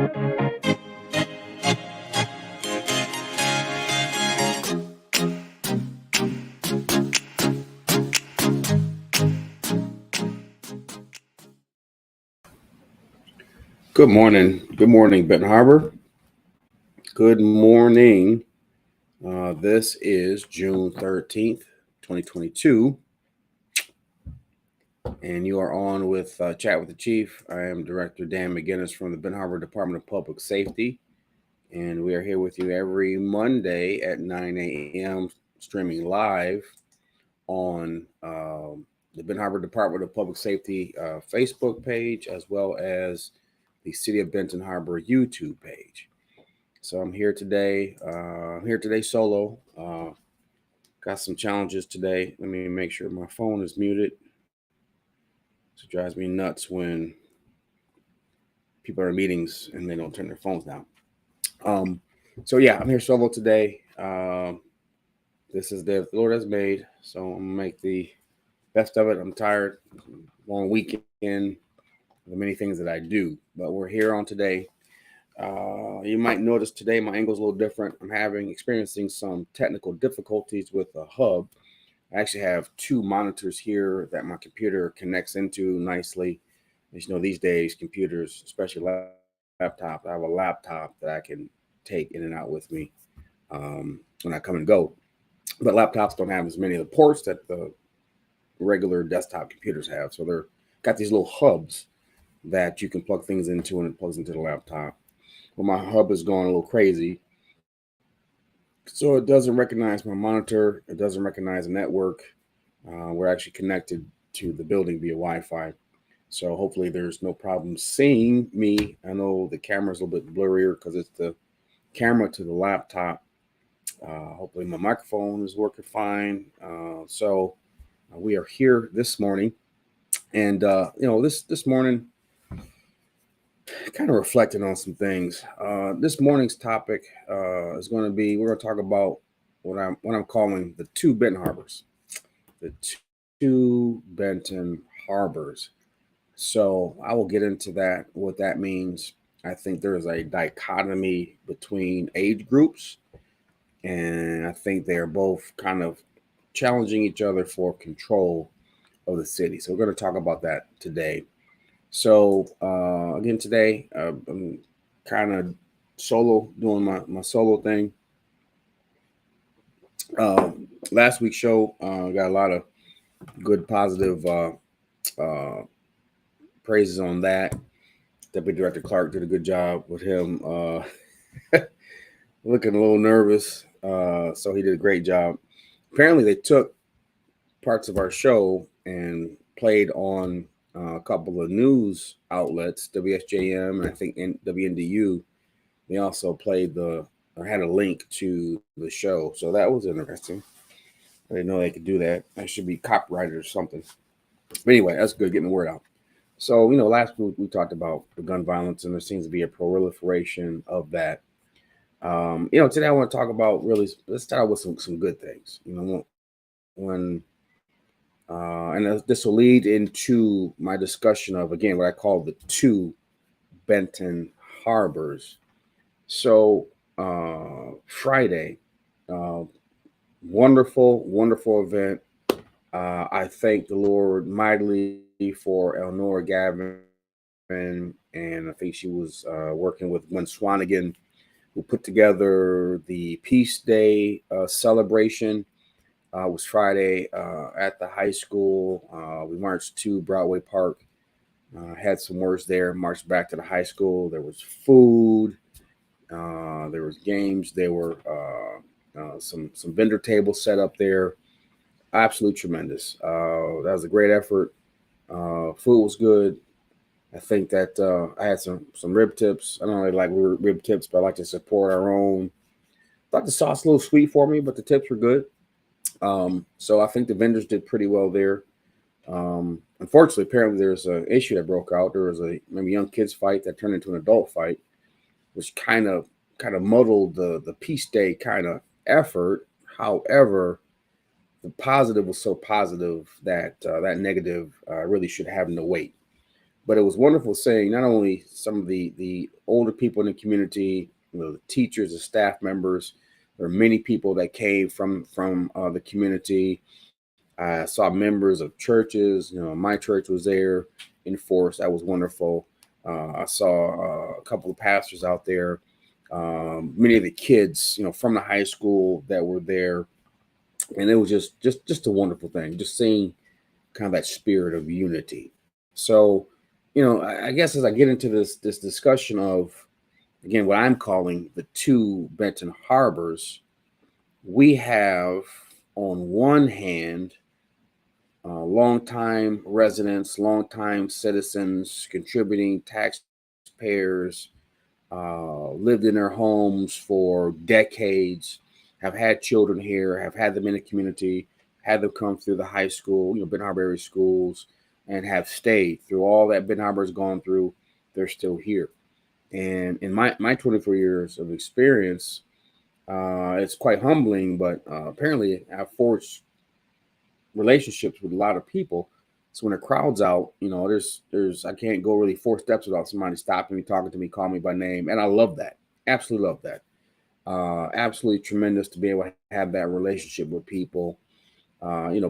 Good morning. Good morning, Benton Harbor. Good morning. This is June 13th, 2022, and you are on with Chat with the Chief. I am Director Dan McGinnis from the Benton Harbor Department of Public Safety, and we are here with you every Monday at 9 a.m. streaming live on the Benton Harbor Department of Public Safety Facebook page, as well as the City of Benton Harbor YouTube page. So I'm here today. Solo. Got some challenges today. Let me make sure my phone is muted. It drives me nuts when people are in meetings and they don't turn their phones down. So yeah, I'm here solo today. This is the Lord has made, so I'm gonna make the best of it. I'm tired. Long weekend. The many things that I do, but we're here on today. You might notice today my angle's a little different. I'm experiencing some technical difficulties with the hub. I actually have two monitors here that my computer connects into nicely. As you know, these days, computers, especially laptops, I have a laptop that I can take in and out with me when I come and go. But laptops don't have as many of the ports that the regular desktop computers have. So they're got these little hubs that you can plug things into, and it plugs into the laptop. Well, my hub is going a little crazy. So it doesn't recognize my monitor. It doesn't recognize the network. We're actually connected to the building via Wi-Fi. So hopefully there's no problem seeing me. I know the camera's a little bit blurrier because it's the camera to the laptop. Hopefully my microphone is working fine. So we are here this morning. And, this morning, kind of reflecting on some things. This morning's topic is going to be, we're going to talk about what I'm calling the Two Benton Harbors. The Two Benton Harbors. So I will get into that, what that means. I think there is a dichotomy between age groups, and I think they are both kind of challenging each other for control of the city. So we're going to talk about that today. So again, today I'm kind of solo, doing my solo thing. Last week's show got a lot of good, positive praises on that. Deputy Director Clark did a good job with him. Looking a little nervous, so he did a great job. Apparently, they took parts of our show and played on a couple of news outlets, WSJM and I think WNDU. They also played had a link to the show, so that was interesting. I didn't know they could do that. I should be copyrighted or something. But anyway, that's good, getting the word out. So, last week we talked about the gun violence, and there seems to be a proliferation of that. Today I want to talk about let's start with some good things. And this will lead into my discussion of, again, what I call the Two Benton Harbors. So Friday, wonderful event. I thank the Lord mightily for Elnora Gavin, and I think she was working with Gwen Swanigan, who put together the Peace Day celebration. It was Friday at the high school. We marched to Broadway Park, had some words there, marched back to the high school. There was food, there was games, there were some vendor tables set up there. Absolutely tremendous. That was a great effort. Food was good. I think that I had some rib tips. I don't really like rib tips, but I like to support our own. Thought the sauce a little sweet for me, but the tips were good. So I think the vendors did pretty well there. Unfortunately, apparently there's an issue that broke out. There was a young kids fight that turned into an adult fight, which kind of muddled the Peace Day kind of effort. However, the positive was so positive that that negative really should have no weight. But it was wonderful seeing not only some of the older people in the community, the teachers, the staff members. There were many people that came from the community. I saw members of churches. My church was there in force. That was wonderful. I saw a couple of pastors out there. Many of the kids, from the high school that were there, and it was just a wonderful thing. Just seeing kind of that spirit of unity. So, I guess as I get into this discussion of, again, what I'm calling the Two Benton Harbors, we have on one hand longtime residents, longtime citizens, contributing taxpayers, lived in their homes for decades, have had children here, have had them in the community, had them come through the high school, Benton Harbor area schools, and have stayed through all that Benton Harbor has gone through. They're still here. And in my 24 years of experience, it's quite humbling, but apparently I've forged relationships with a lot of people. So when a crowd's out, there's I can't go really 4 steps without somebody stopping me, talking to me, calling me by name, and I love that. Absolutely love that. Absolutely tremendous to be able to have that relationship with people.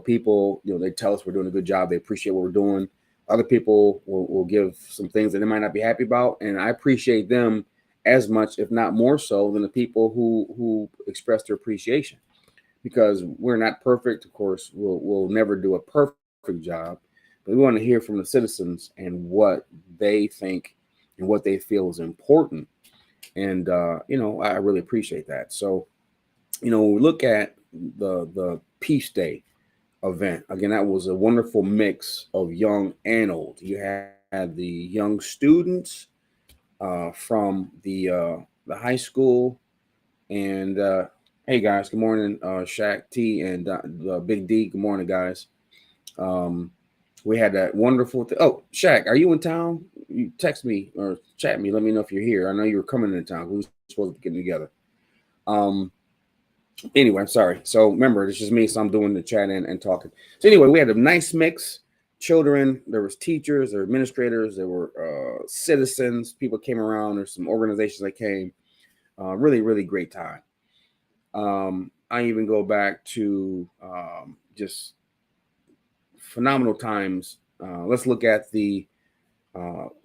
People, they tell us we're doing a good job. They appreciate what we're doing. Other people will give some things that they might not be happy about, and I appreciate them as much, if not more so, than the people who express their appreciation, because we're not perfect. Of course, we'll never do a perfect job, but we want to hear from the citizens and what they think and what they feel is important. And I really appreciate that. So, when we look at the Peace Day event, again, that was a wonderful mix of young and old. You had the young students from the high school, and hey guys, good morning, Shaq T and Big D. Good morning, guys. Um, we had that wonderful. Oh, Shaq, are you in town? You text me or chat me. Let me know if you're here. I know you were coming into town. We were supposed to be getting together. Um, anyway, I'm sorry. So remember, it's just me, so I'm doing the chat and talking. So anyway, we had a nice mix. Children, there was teachers, there were administrators, there were citizens. People came around. There's some organizations that came. Really, really great time. I even go back to just phenomenal times. Let's look at the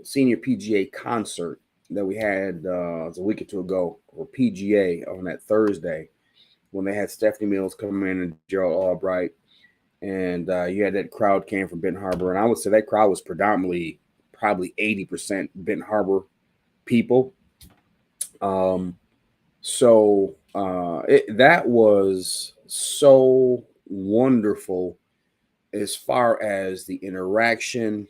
senior PGA concert that we had it was a week or two ago, or PGA on that Thursday, when they had Stephanie Mills come in and Gerald Albright, and you had that crowd came from Benton Harbor, and I would say that crowd was predominantly probably 80% Benton Harbor people. That was so wonderful as far as the interaction,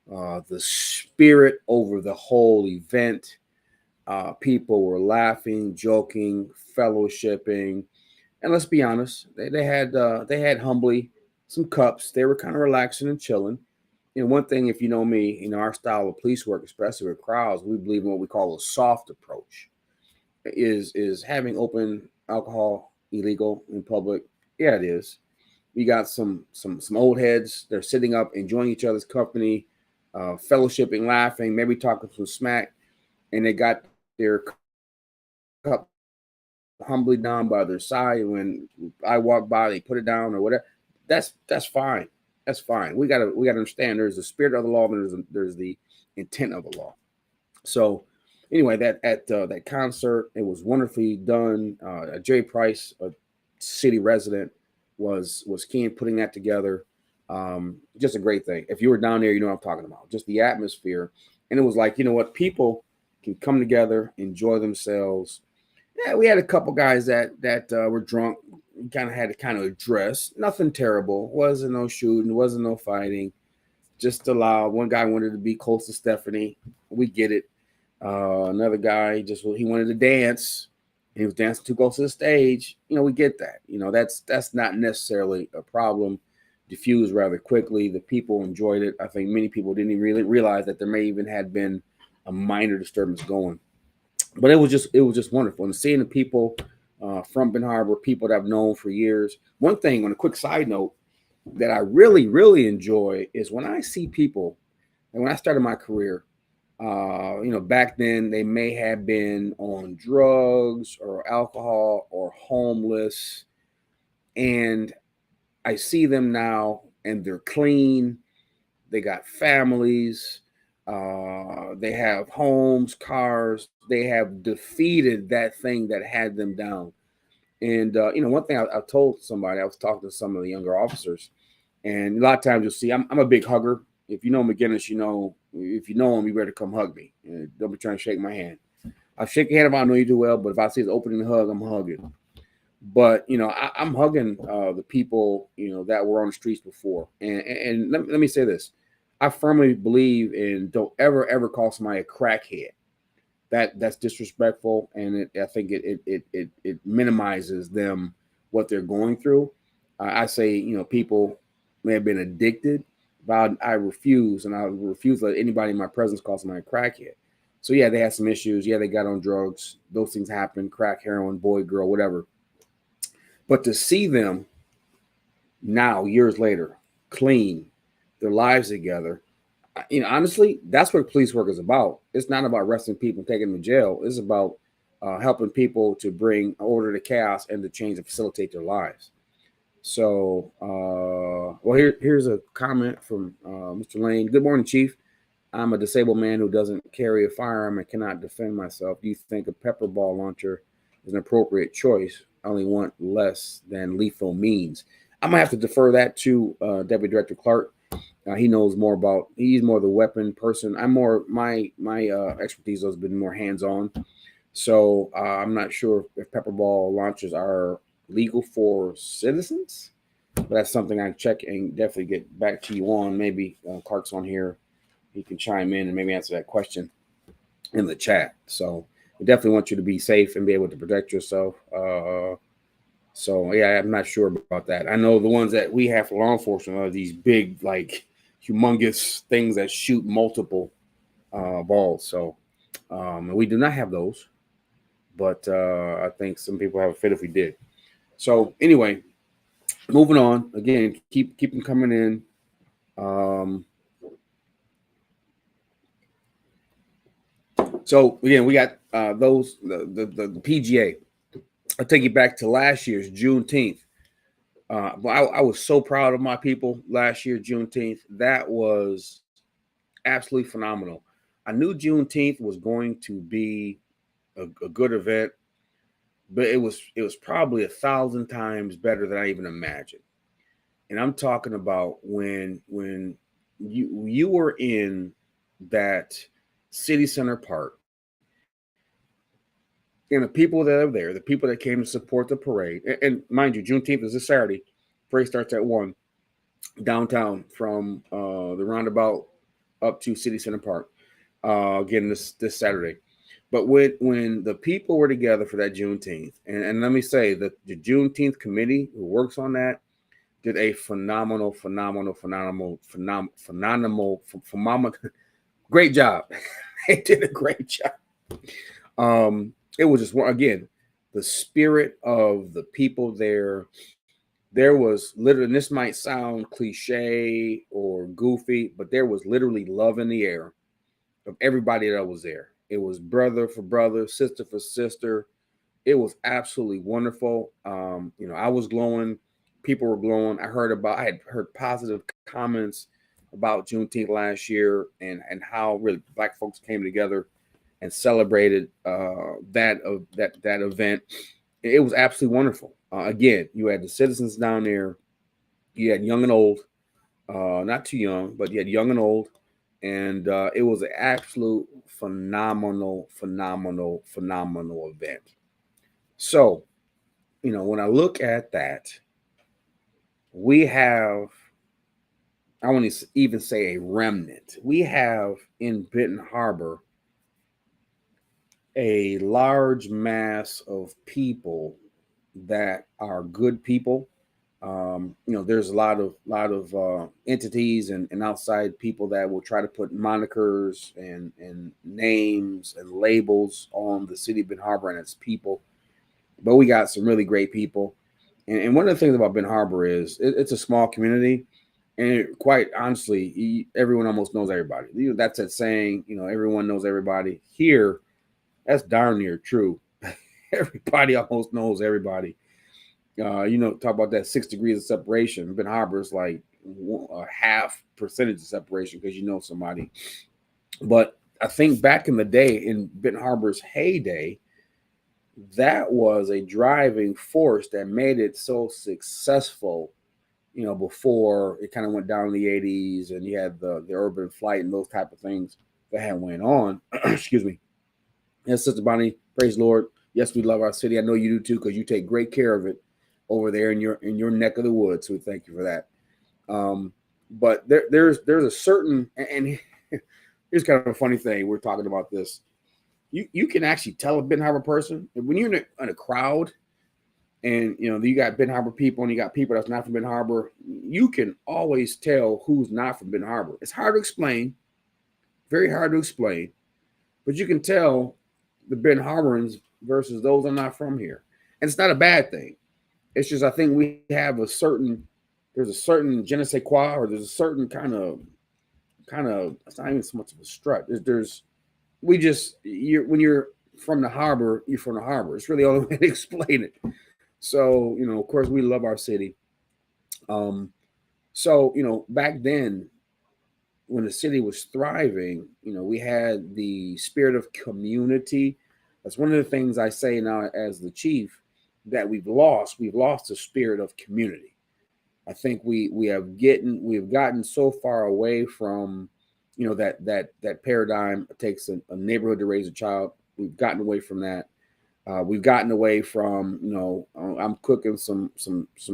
the spirit over the whole event. People were laughing, joking, fellowshipping, and let's be honest, they had humbly some cups. They were kind of relaxing and chilling. One thing, if you know me, our style of police work, especially with crowds, we believe in what we call a soft approach. Is having open alcohol illegal in public? Yeah, it is. We got some old heads. They're sitting up, enjoying each other's company, fellowshipping, laughing, maybe talking some smack, and they got their cup humbly down by their side. When I walk by, they put it down or whatever. That's fine. That's fine. We gotta understand. There's the spirit of the law, and there's the intent of the law. So anyway, that at that concert, it was wonderfully done. Jerry Price, a city resident, was keen putting that together. Just a great thing. If you were down there, you know what I'm talking about. Just the atmosphere, and it was like, people can come together, enjoy themselves. Yeah, we had a couple guys that were drunk. Kind of had to kind of address. Nothing terrible. Wasn't no shooting. Wasn't no fighting. Just allowed. One guy wanted to be close to Stephanie. We get it. Another guy he wanted to dance. He was dancing too close to the stage. We get that. That's not necessarily a problem. Diffused rather quickly. The people enjoyed it. I think many people didn't even really realize that there may even had been a minor disturbance going. But it was just wonderful. And seeing the people from Ben Harbor, people that I've known for years. One thing, on a quick side note, that I really, really enjoy is when I see people And when I started my career, back then they may have been on drugs or alcohol or homeless. And I see them now and they're clean. They got families. They have homes, cars. They have defeated that thing that had them down. And, one thing I told somebody, I was talking to some of the younger officers, and a lot of times you'll see I'm a big hugger. If you know McGinnis, if you know him, you better come hug me. And don't be trying to shake my hand. I'll shake your hand if I know you do well, but if I see it's opening hug, I'm hugging. But I'm hugging the people that were on the streets before. And let me say this: I firmly believe in don't ever call somebody a crackhead. That's disrespectful, and I think it minimizes them what they're going through. I say people may have been addicted, but I refuse, and I refuse to let anybody in my presence call somebody a crackhead. So yeah, they had some issues. Yeah, they got on drugs. Those things happen. Crack, heroin, boy, girl, whatever. But to see them now, years later, clean, their lives together, honestly, that's what police work is about. It's not about arresting people and taking them to jail. It's about helping people to bring order to chaos and to change and facilitate their lives. So, here's a comment from Mr. Lane. Good morning, Chief. I'm a disabled man who doesn't carry a firearm and cannot defend myself. Do you think a pepper ball launcher is an appropriate choice? I only want less than lethal means. I'm gonna have to defer that to Deputy Director Clark. He knows more about. He's more the weapon person. I'm more my expertise has been more hands on. So I'm not sure if pepper ball launchers are legal for citizens, but that's something I check and definitely get back to you on. Maybe Clark's on here. He can chime in and maybe answer that question in the chat. So we definitely want you to be safe and be able to protect yourself. So yeah, I'm not sure about that. I know the ones that we have for law enforcement are these big, like humongous things that shoot multiple balls. So we do not have those, but I think some people have a fit if we did. So anyway, moving on. Again, keep them coming in. So again, we got those the PGA. I'll take you back to last year's Juneteenth. I was so proud of my people last year, Juneteenth. That was absolutely phenomenal. I knew Juneteenth was going to be a good event, but it was probably 1,000 times better than I even imagined. And I'm talking about when you were in that city center park, and the people that are there, the people that came to support the parade, and mind you, Juneteenth is this Saturday. Parade starts at 1 downtown from the roundabout up to City Center Park. Again, this Saturday. But when the people were together for that Juneteenth, and let me say that the Juneteenth committee who works on that did a phenomenal, great job. They did a great job. It was just again the spirit of the people there. There was literally, and this might sound cliche or goofy, but there was literally love in the air of everybody that was there. It was brother for brother, sister for sister. It was absolutely wonderful. I was glowing. People were glowing. I had heard positive comments about Juneteenth last year and how really Black folks came together and celebrated that event. It was absolutely wonderful. Again, you had the citizens down there. You had young and old, not too young, but you had young and old, and it was an absolute phenomenal event. So, when I look at that, we have, I want to even say a remnant. We have in Benton Harbor a large mass of people that are good people. There's a lot of entities and outside people that will try to put monikers and names and labels on the city of Benton Harbor and its people. But we got some really great people. And one of the things about Benton Harbor is it's a small community, And quite honestly, everyone almost knows everybody. That's that saying, everyone knows everybody. Here, that's darn near true. Everybody almost knows everybody. Talk about that 6 degrees of separation. Ben Harbor's like a half percentage of separation because you know somebody. But I think back in the day, in Benton Harbor's heyday, that was a driving force that made it so successful. Before it kind of went down in the '80s, and you had the urban flight and those type of things that had went on. Excuse me. Yes, Sister Bonnie, praise the Lord. Yes, we love our city. I know you do too, because you take great care of it over there in your neck of the woods. So we thank you for that. But there's a certain, and here's kind of a funny thing. We're talking about this. You can actually tell a Benton Harbor person when you're in a crowd, and you got Benton Harbor people and you got people that's not from Benton Harbor. You can always tell who's not from Benton Harbor. It's hard to explain, very hard to explain, but you can tell the Benton Harborans versus those that are not from here, and it's not a bad thing. It's just I think we have there's a certain je ne sais quoi, or there's a certain kind of it's not even so much of a strut. There's we just when you're from the harbor, you're from the harbor. It's really the only way to explain it. So of course, we love our city. Um, so back then, when the city was thriving, we had the spirit of community. That's one of the things I say now as the chief that we've lost. We've lost the spirit of community. I think we've gotten so far away from that paradigm. It takes a neighborhood to raise a child. We've gotten away from that. We've gotten away from I'm cooking some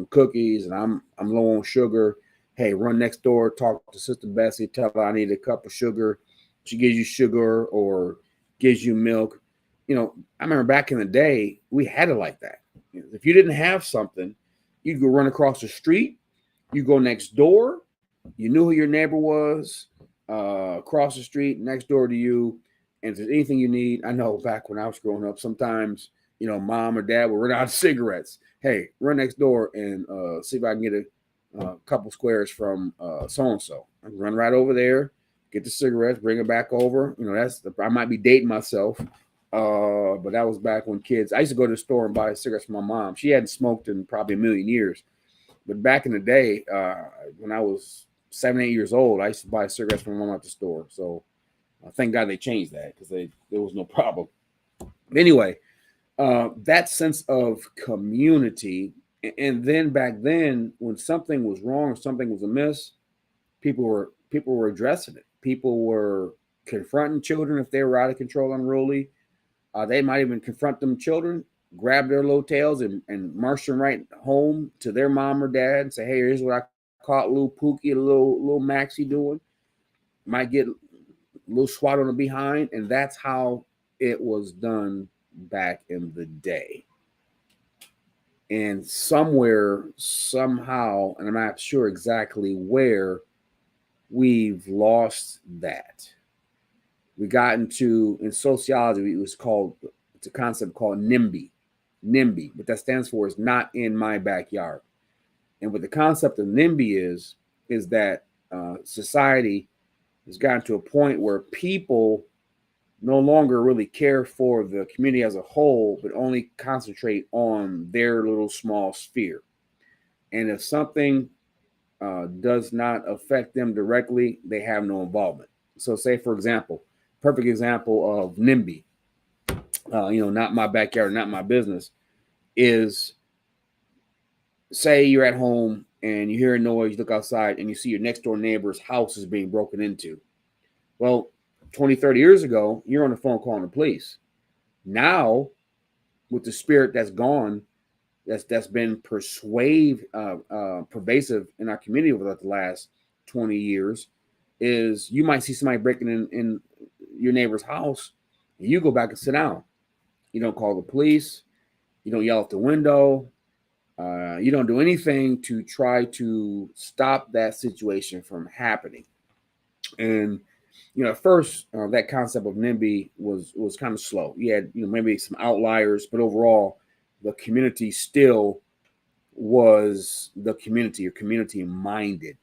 cookies and I'm low on sugar. Hey, run next door, talk to Sister Bessie, tell her I need a cup of sugar. She gives you sugar or gives you milk. I remember back in the day we had it like that. If you didn't have something, you'd go run across the street. You go next door. You knew who your neighbor was. Across the street, next door to you. And if there's anything you need, I know back when I was growing up, sometimes, mom or dad would run out of cigarettes. Hey, run next door and see if I can get a couple squares from so-and-so. I can run right over there, get the cigarettes, bring it back over. I might be dating myself, but that was back when kids, I used to go to the store and buy cigarettes for my mom. She hadn't smoked in probably a million years. But back in the day, when I was 7, 8 years old, I used to buy cigarettes from my mom at the store. So thank God they changed that because there was no problem. Anyway, that sense of community, and then back then, when something was wrong or something was amiss, people were addressing it. People were confronting children if they were out of control, unruly. They might even confront them children, grab their little tails and march them right home to their mom or dad and say, "Hey, here's what I caught little Pookie, little Maxie doing." Might get little swat on the behind, and that's how it was done back in the day. And somewhere, somehow, and I'm not sure exactly where, we've lost that. We got into, in sociology, it's a concept called NIMBY. NIMBY, what that stands for is not in my backyard. And what the concept of NIMBY is that society has gotten to a point where people no longer really care for the community as a whole, but only concentrate on their little small sphere. And if something does not affect them directly, they have no involvement. So, say for example, perfect example of NIMBY, not my backyard, not my business, is say you're at home and you hear a noise, you look outside and you see your next door neighbor's house is being broken into. Well, 20, 30 years ago, you're on the phone calling the police. Now, with the spirit that's gone, that's been pervasive in our community over the last 20 years, is you might see somebody breaking in your neighbor's house, and you go back and sit down. You don't call the police. You don't yell out the window. You don't do anything to try to stop that situation from happening. And at first, that concept of NIMBY was kind of slow. You had maybe some outliers, but overall, the community still was the community or community minded.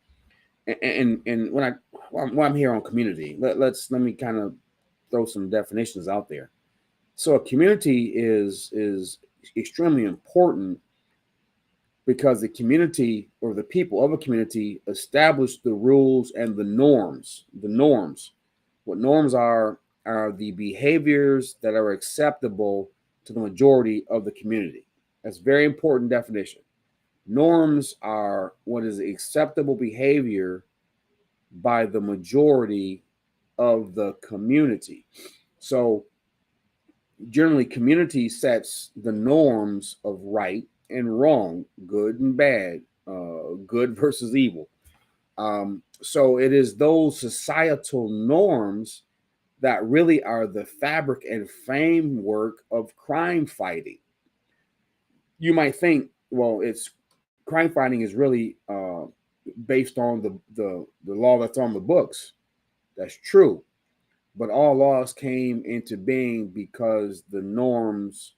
And when I'm here on community, let me kind of throw some definitions out there. So a community is extremely important because the community or the people of a community establish the rules and the norms. The norms, what norms are the behaviors that are acceptable to the majority of the community. That's a very important definition. Norms are what is acceptable behavior by the majority of the community. So generally, community sets the norms of right and wrong, good and bad, good versus evil. So it is those societal norms that really are the fabric and framework of crime fighting. You might think, well, it's crime fighting is really based on the law that's on the books. That's true. But all laws came into being because the norms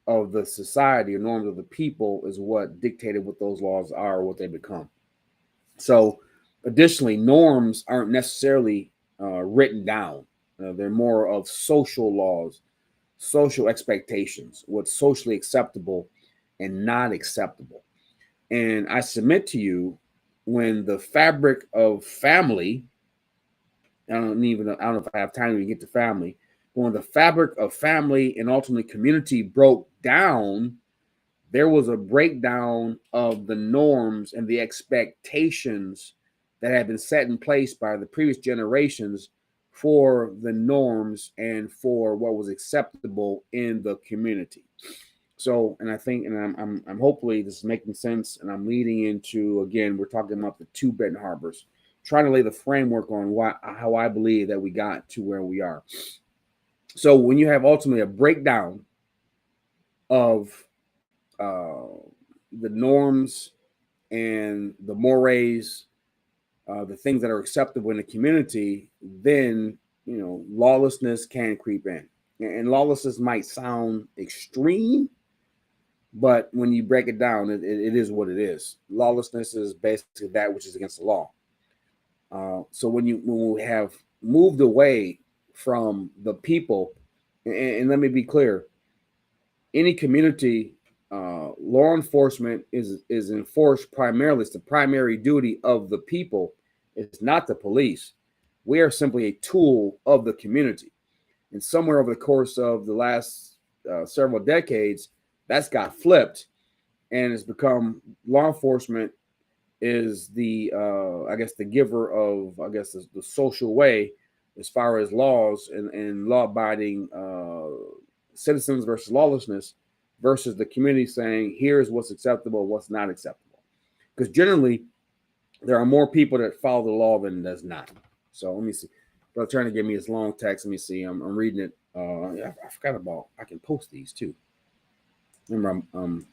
of the society or norms of the people is what dictated what those laws are or what they become. So, additionally, norms aren't necessarily written down. They're more of social laws, social expectations, what's socially acceptable and not acceptable. And I submit to you, when the fabric of family, I don't know if I have time to get to family, but when the fabric of family and ultimately community broke down, there was a breakdown of the norms and the expectations that had been set in place by the previous generations for the norms and for what was acceptable in the community. So, and I think, and I'm hopefully this is making sense, and I'm leading into, again, we're talking about the two Benton Harbors, trying to lay the framework on how I believe that we got to where we are. So, when you have ultimately a breakdown of the norms and the mores, the things that are acceptable in the community, then lawlessness can creep in. And lawlessness might sound extreme, but when you break it down, it is what it is. Lawlessness is basically that which is against the law. So when we have moved away from the people, and let me be clear, any community, law enforcement is enforced primarily. It's the primary duty of the people. It's not the police. We are simply a tool of the community. And somewhere over the course of the last several decades, that's got flipped, and it's become law enforcement is the I guess the giver of the social way as far as laws and law abiding citizens versus lawlessness versus the community saying here's what's acceptable, what's not acceptable. Because generally there are more people that follow the law than does not. So let me see. They're trying to give me this long text. Let me see. I'm reading it. I forgot about. I can post these too. Remember, I'm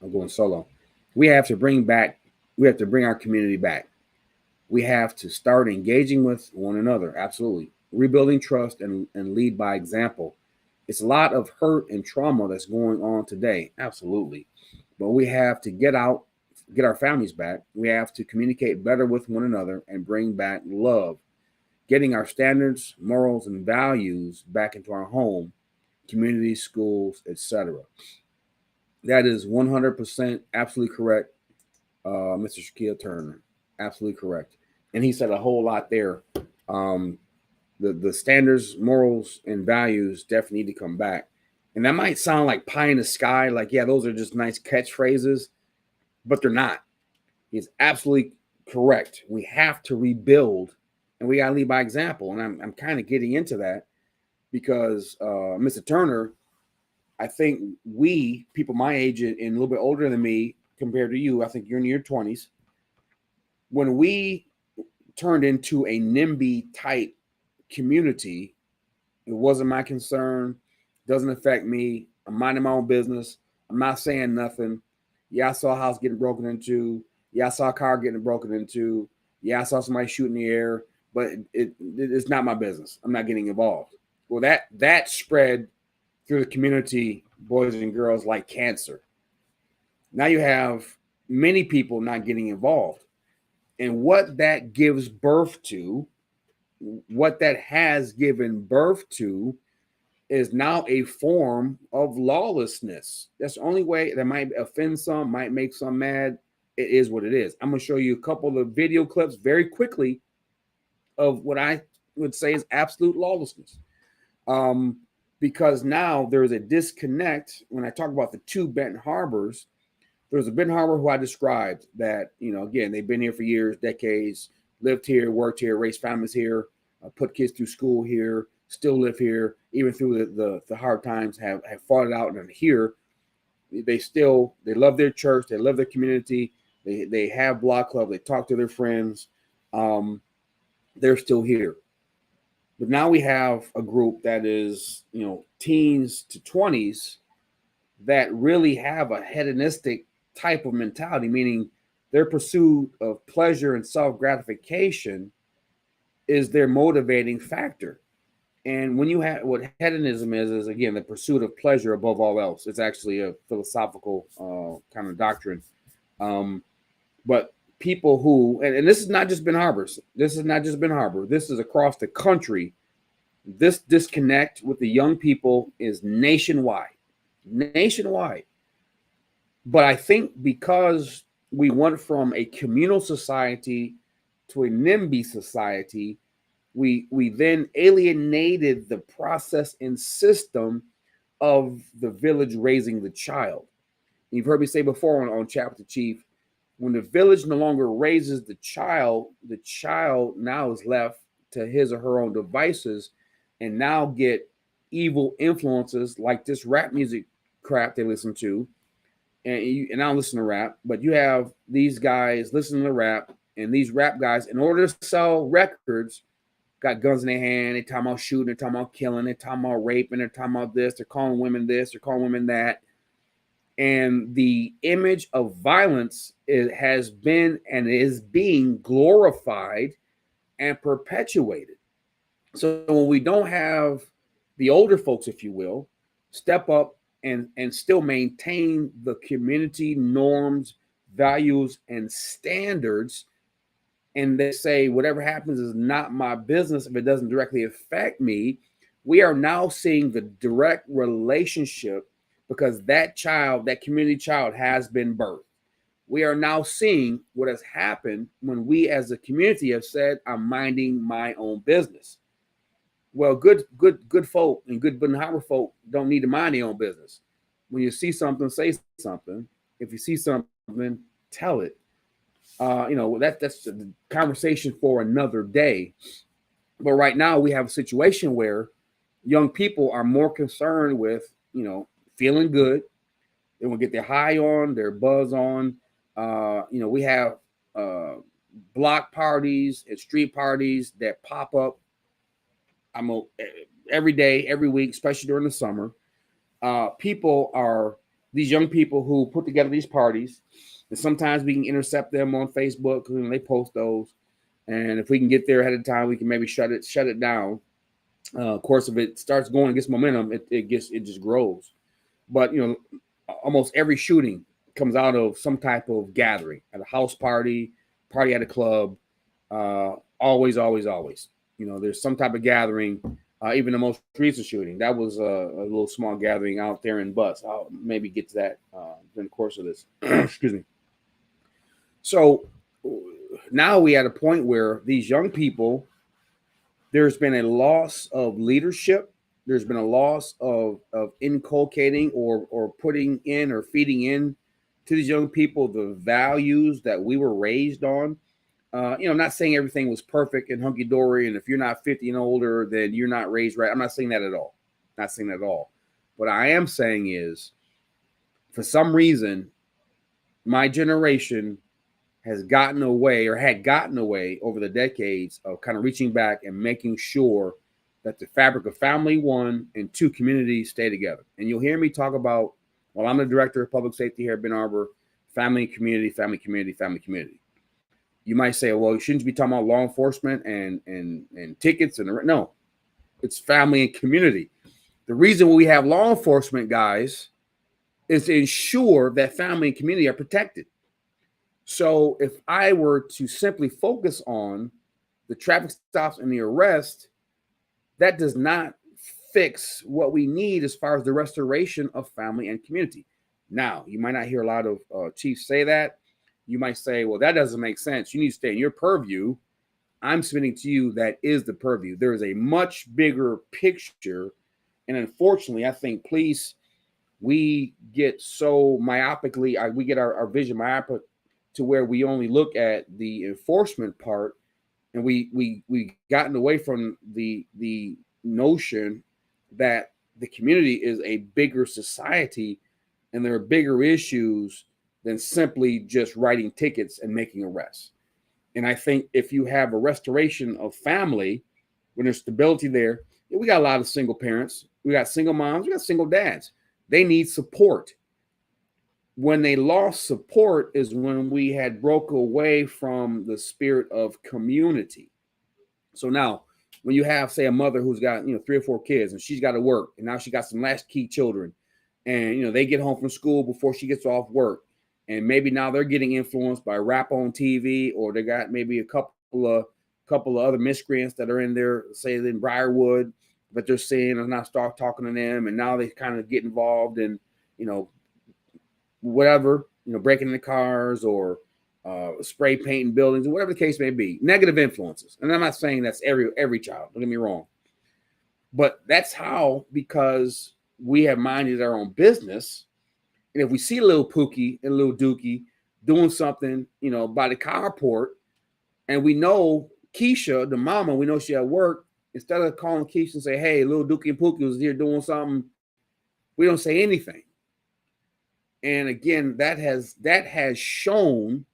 going solo. We have to bring our community back. We have to start engaging with one another. Absolutely. Rebuilding trust and lead by example. It's a lot of hurt and trauma that's going on today. Absolutely. But we have to get out, get our families back. We have to communicate better with one another and bring back love, getting our standards, morals, and values back into our home, communities, schools, etc. That is 100% absolutely correct, Mr. Shaquille Turner. Absolutely correct. And he said a whole lot there. The standards, morals, and values definitely need to come back. And that might sound like pie in the sky, like, yeah, those are just nice catchphrases, but they're not. He's absolutely correct. We have to rebuild, and we got to lead by example. And I'm kind of getting into that because Mr. Turner, I think we, people my age and a little bit older than me compared to you, I think you're in your 20s, when we turned into a NIMBY type community, it wasn't my concern, doesn't affect me. I'm minding my own business. I'm not saying nothing. Yeah, I saw a house getting broken into. Yeah, I saw a car getting broken into. Yeah, I saw somebody shooting in the air, but it's not my business. I'm not getting involved. Well, that spread through the community, boys and girls, like cancer. Now you have many people not getting involved. And what that gives birth to, what that has given birth to, is now a form of lawlessness. That's the only way. That might offend some, might make some mad. It is what it is. I'm going to show you a couple of video clips very quickly of what I would say is absolute lawlessness. Because now there's a disconnect. When I talk about the two Benton Harbors, there's a Benton Harbor who I described that, again, they've been here for years, decades, lived here, worked here, raised families here, put kids through school here, still live here, even through the hard times, have fought it out and are here. They love their church, they love their community, they have block club, they talk to their friends. They're still here. But now we have a group that is, teens to 20s that really have a hedonistic type of mentality, meaning their pursuit of pleasure and self-gratification is their motivating factor. And when you have what hedonism is again the pursuit of pleasure above all else. It's actually a philosophical kind of doctrine. But people who, and this is not just Benton Harbors. This is not just Benton Harbor. This is across the country. This disconnect with the young people is nationwide. But I think because we went from a communal society to a NIMBY society, we then alienated the process and system of the village raising the child. You've heard me say before on Chat with the Chief, when the village no longer raises the child now is left to his or her own devices and now get evil influences like this rap music crap they listen to. And I don't listen to rap, but you have these guys listening to rap, and these rap guys, in order to sell records, got guns in their hand. They're talking about shooting, they're talking about killing, they're talking about raping, they're talking about this, they're calling women this, they're calling women that. And the image of violence has been and is being glorified and perpetuated. So when we don't have the older folks, if you will, step up and still maintain the community norms, values, and standards, and they say whatever happens is not my business if it doesn't directly affect me, we are now seeing the direct relationship because that child, that community child, has been birthed. We are now seeing what has happened when we as a community have said, I'm minding my own business. Well, good folk and good Benton Harbor folk don't need to mind their own business. When you see something, say something. If you see something, tell it. That's a conversation for another day. But right now we have a situation where young people are more concerned with, feeling good. They want to get their high on, their buzz on. We have block parties and street parties that pop up every day, every week, especially during the summer. These young people who put together these parties, and sometimes we can intercept them on Facebook because they post those. And if we can get there ahead of time, we can maybe shut it down. Of course, if it starts going, gets momentum, it just grows. But almost every shooting comes out of some type of gathering at a house party at a club. Always. There's some type of gathering. Even the most recent shooting, that was a little small gathering out there in Butts. I'll maybe get to that during the course of this. Excuse me. So now we at a point where these young people, there's been a loss of leadership. There's been a loss of inculcating or putting in or feeding in to these young people the values that we were raised on. I'm not saying everything was perfect and hunky-dory, and if you're not 50 and older, then you're not raised right. I'm not saying that at all. Not saying that at all. What I am saying is, for some reason, my generation had gotten away over the decades of kind of reaching back and making sure that the fabric of family, one, and two, communities stay together. And you'll hear me talk about, I'm the director of public safety here at Benton Harbor, family and community, family, community, family, community. You might say, well, you shouldn't be talking about law enforcement and tickets. No, it's family and community. The reason we have law enforcement, guys, is to ensure that family and community are protected. So if I were to simply focus on the traffic stops and the arrest, that does not fix what we need as far as the restoration of family and community. Now, you might not hear a lot of chiefs say that. You might say, well, that doesn't make sense. You need to stay in your purview. I'm submitting to you that is the purview. There is a much bigger picture. And unfortunately, I think police, we get so myopically, we get our vision myopic to where we only look at the enforcement part, and we gotten away from the notion that the community is a bigger society and there are bigger issues than simply just writing tickets and making arrests. And I think if you have a restoration of family, when there's stability there, we got a lot of single parents, we got single moms, we got single dads. They need support. When they lost support is when we had broke away from the spirit of community. So now, when you have, say, a mother who's got 3 or 4 kids and she's got to work, and now she got some latchkey children, and they get home from school before she gets off work, and maybe now they're getting influenced by rap on TV, or they got maybe a couple of other miscreants that are in there, say in Briarwood, that they're seeing, and now start talking to them, and now they kind of get involved in whatever, breaking into cars or spray painting buildings, or whatever the case may be, negative influences. And I'm not saying that's every child, don't get me wrong, but that's how, because we have minded our own business. And if we see a little Pookie and a little Dookie doing something, by the carport, and we know Keisha, the mama, we know she at work, instead of calling Keisha and say, hey, little Dookie and Pookie was here doing something, we don't say anything. And again, that has shown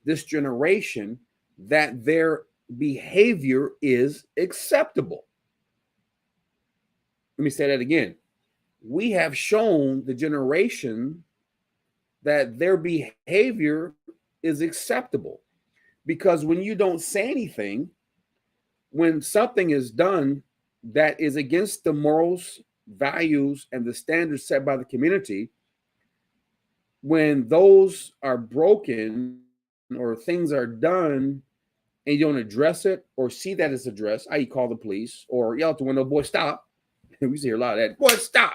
this generation that their behavior is acceptable. Let me say that again. We have shown the generation that their behavior is acceptable, because when you don't say anything, when something is done that is against the morals, values, and the standards set by the community, when those are broken or things are done and you don't address it or see that it's addressed, i.e. call the police or yell out the window, boy, stop. We see a lot of that. Boy, stop.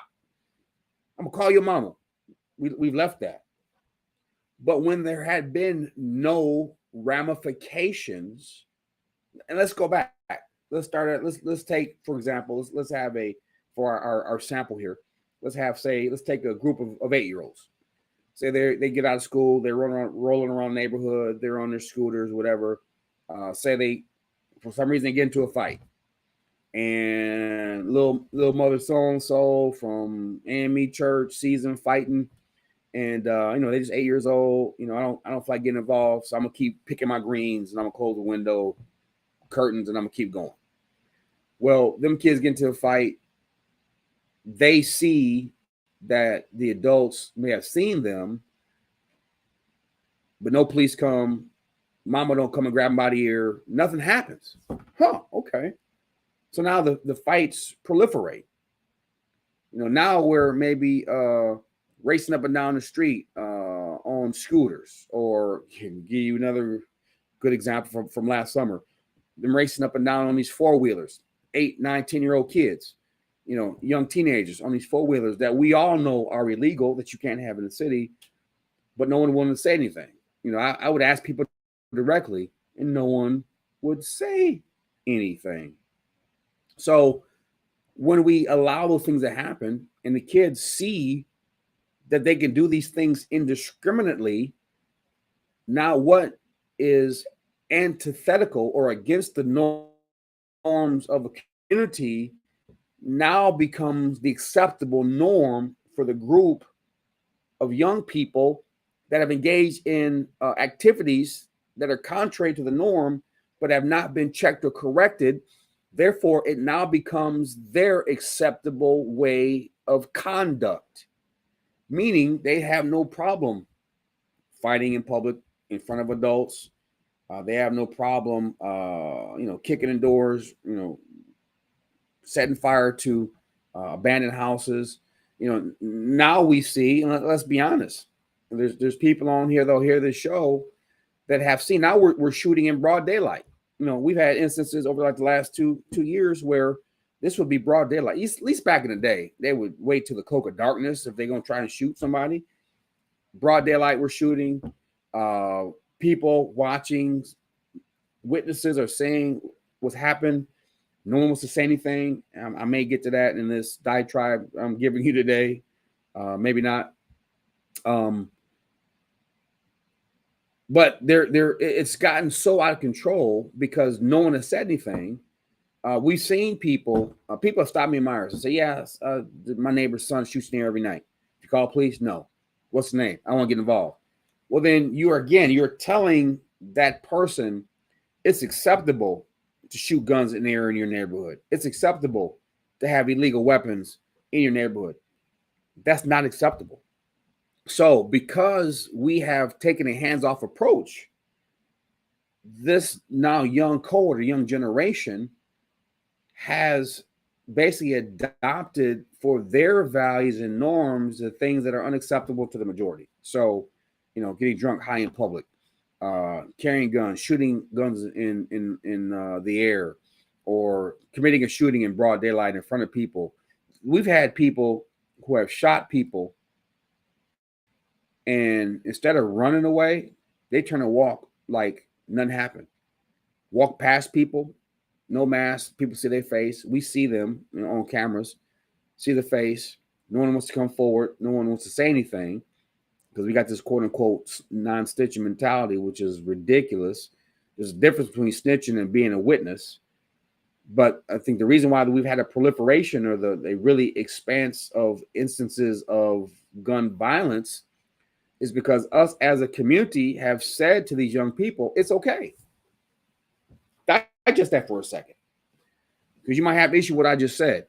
I'm going to call your mama. We've left that. But when there had been no ramifications, and let's go back. Let's start at, let's take, for example, let's have for our sample here, let's take a group of 8-year-olds. Say they get out of school, they're rolling around the neighborhood, they're on their scooters, whatever. Say they, for some reason, they get into a fight, and little mother so and so from AME church sees them fighting, and they're just 8 years old. I don't feel like getting involved, so I'm gonna keep picking my greens, and I'm gonna close the window curtains, and I'm gonna keep going. Well, them kids get into a fight. They see that the adults may have seen them, but no police come. Mama don't come and grab them by the ear. Nothing happens. Okay. So now the fights proliferate. Now we're maybe racing up and down the street on scooters, or can give you another good example from last summer. Them racing up and down on these 4-wheelers, 8, 9, 10-year-old kids, young teenagers on these 4-wheelers that we all know are illegal, that you can't have in the city, but no one wanted to say anything. I would ask people directly, and no one would say anything. So when we allow those things to happen, and the kids see that they can do these things indiscriminately, now what is antithetical or against the norms of a community now becomes the acceptable norm for the group of young people that have engaged in activities that are contrary to the norm, but have not been checked or corrected. Therefore, it now becomes their acceptable way of conduct, meaning they have no problem fighting in public in front of adults. They have no problem, kicking in doors, setting fire to abandoned houses. Now we see, and let's be honest, there's people on here that'll hear this show that have seen. Now we're shooting in broad daylight. We've had instances over like the last two years where this would be broad daylight. At least back in the day, they would wait till the cloak of darkness if they're gonna try and shoot somebody. Broad daylight, we're shooting. People watching, witnesses are saying what's happened. No one wants to say anything. I may get to that in this diatribe I'm giving you today. Maybe not. But it's gotten so out of control because no one has said anything. We've seen people have stopped me in Myers and say, yeah, my neighbor's son shoots in there every night. If you call police, no. What's the name? I don't want to get involved. Well, then you're telling that person it's acceptable to shoot guns in the air in your neighborhood. It's acceptable to have illegal weapons in your neighborhood. That's not acceptable. So because we have taken a hands-off approach, this now young cohort, a young generation, has basically adopted for their values and norms the things that are unacceptable to the majority. So, getting drunk high in public, carrying guns, shooting guns in the air, or committing a shooting in broad daylight in front of people. We've had people who have shot people, and instead of running away, they turn and walk like nothing happened. Walk past people, no mask. People see their face. We see them on cameras, see the face. No one wants to come forward. No one wants to say anything because we got this quote unquote non-snitching mentality, which is ridiculous. There's a difference between snitching and being a witness. But I think the reason why we've had a proliferation or the really expanse of instances of gun violence is because us as a community have said to these young people, it's okay. Digest that for a second, because you might have issue with what I just said.